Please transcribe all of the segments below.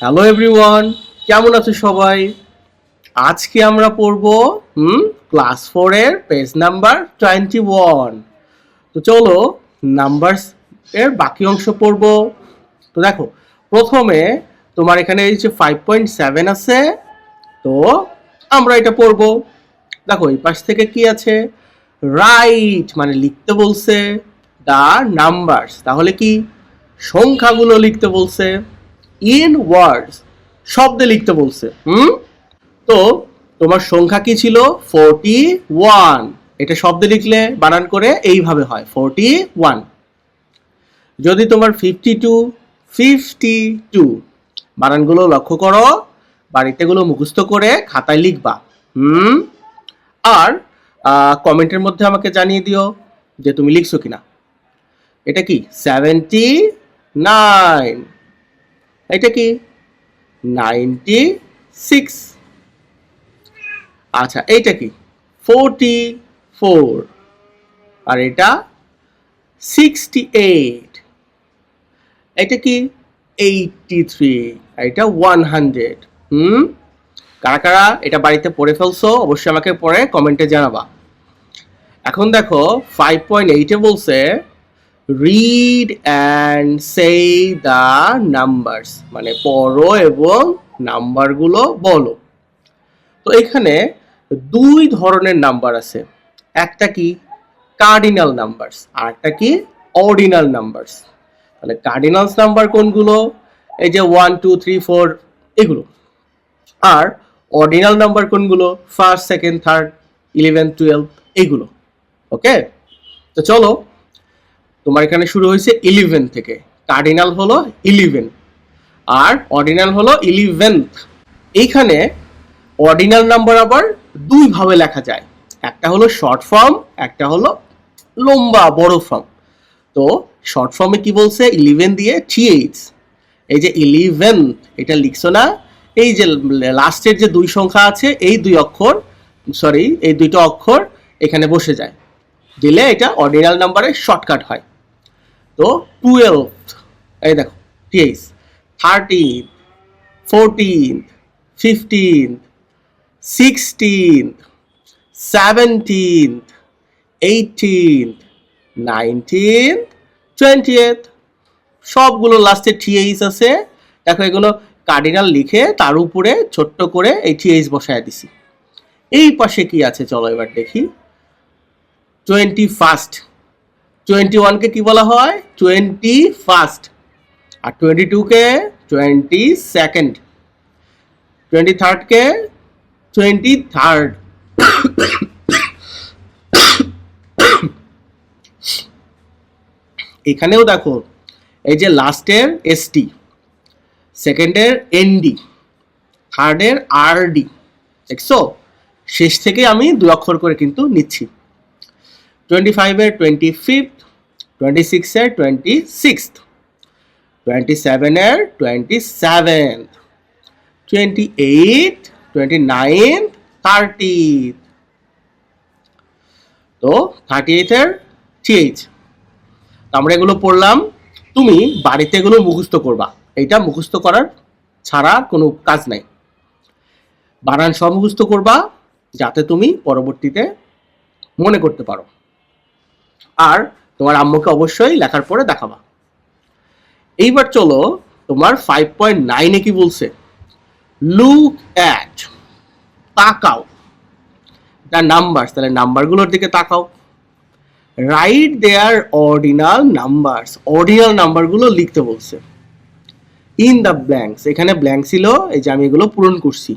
Hello everyone, কেমন আছো সবাই? আজকে আমরা পড়ব ক্লাস 4 এর পেজ নাম্বার 21। তো চলো নাম্বারস এর বাকি অংশ পড়ব। তো দেখো, প্রথমে তোমার এখানে এই যে 5.7 আছে, তো আমরা এটা পড়ব। দেখো এই পাশ থেকে কি আছে, রাইট মানে লিখতে বলছে, দা নাম্বারস তাহলে কি সংখ্যাগুলো লিখতে বলছে, ইন ওয়ার্ডস শব্দে লিখতে বলছে। তো তোমার সংখ্যা কি ছিল 41, এটা শব্দে লিখলে বানান করে এইভাবে হয় 41। যদি তোমার 52 বানানগুলো লক্ষ্য করো, বাড়িতে গুলো মুখস্থ করে খাতায় লিখবা। আর কমেন্টের মধ্যে আমাকে জানিয়ে দিও যে তুমি লিখছো কিনা। এটা কি 79, এটা কি 96, আচ্ছা এইটা কি 44, আর এটা 68, এটা কি 83, এটা 100। কারা কারা এটা বাড়িতে পড়ে ফেলছো অবশ্যই আমাকে পরে কমেন্টে জানাবা। এখন দেখো 5.8 এ বলছে read and say the numbers, মানে পড়ো এবং নাম্বারগুলো বলো। তো এখানে দুই ধরনের নাম্বার আছে, একটা কি কার্ডিনাল নাম্বারস আর একটা কি অর্ডিনাল নাম্বারস। তাহলে কার্ডিনালস নাম্বার কোনগুলো, এই যে 1 2 3 4 এগুলো। আর অর্ডিনাল নাম্বার কোনগুলো, ফার্স্ট সেকেন্ড থার্ড 11 12 এগুলো। ওকে, তো চলো তোমার এখানে শুরু হয়েছে 11 থেকে, কার্ডিনাল হলো 11 আর অর্ডিনাল হলো 11th। এইখানে অর্ডিনাল নাম্বার আবার দুই ভাবে লেখা যায়, একটা হলো শর্ট ফর্ম, একটা হলো লম্বা বড় ফর্ম। তো শর্ট ফর্মে কি বলছে 11 দিয়ে th, এই যে 11 এটা লিখছো না, এই যে লাস্টের যে দুই সংখ্যা আছে এই দুই অক্ষর, সরি এই দুইটা অক্ষর এখানে বসে যায়, দিলে এটা অর্ডিনাল নাম্বারের শর্টকাট হয়। তো 12, এই দেখো th, 13, 14, 15, 16, 17, 18, 19, 20th সবগুলো লাস্টে th আছে। দেখো এগুলো কার্ডিনাল লিখে তার উপরে ছোট্ট করে এই th বসায় দিছি। এই পাশে কি আছে চলো এবার দেখি। 21st, 21 কে কি বলা হয় 21st, আর 22 কে 22nd, 23rd কে 23rd। এখানেও দেখো এই যে লাস্টের এসটি, সেকেন্ডের এনডি, থার্ডের আরডি, দেখছো শেষ থেকে আমি দুই অক্ষর করে কিন্তু নিচ্ছি। 25 এর 25th, 26 এর 26th, 27 এর 27th, 28, 29, 30, তো 38 এর th। আমরা এগুলো পড়লাম, তুমি বাড়িতে এগুলো মুখস্থ করবা, এটা মুখস্থ করার ছাড়া কোনো কাজ নাই। বানান সব মুখস্থ করবা যাতে তুমি পরবর্তীতে মনে করতে পারো, আর তোমার আম্মুকে অবশ্যই লেখার পরে দেখাবা। এইবার চলো তোমার 5.9 এ কি বলছে, লুক অ্যাট তাকাও দ্য নাম্বারস, তাহলে নাম্বারগুলোর দিকে তাকাও। Right their ordinal numbers, ordinal নাম্বারগুলো লিখতে বলছে। ইন দ্য ব্ল্যাঙ্কস, এখানে ব্ল্যাঙ্ক ছিল, এই যে আমি এগুলো পূরণ করছি।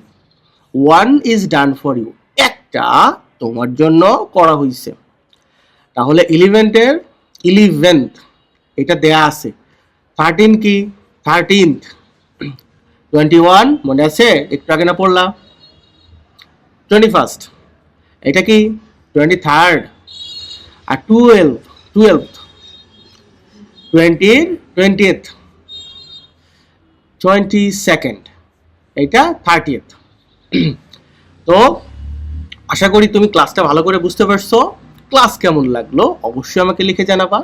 One is done for you, একটা তোমার জন্য করা হয়েছে। তাহলে 11th এটা দেয়া আছে। 13 কি 13th, 21 মনে আছে একটু আগে না পড়লাম। 21st এটা কি 23rd, আর 12th 20th, 22nd এটা 30th। তো আশা করি তুমি ক্লাসটা ভালো করে বুঝতে পারছো। ক্লাস কেমন লাগলো অবশ্যই আমাকে লিখে জানাবা।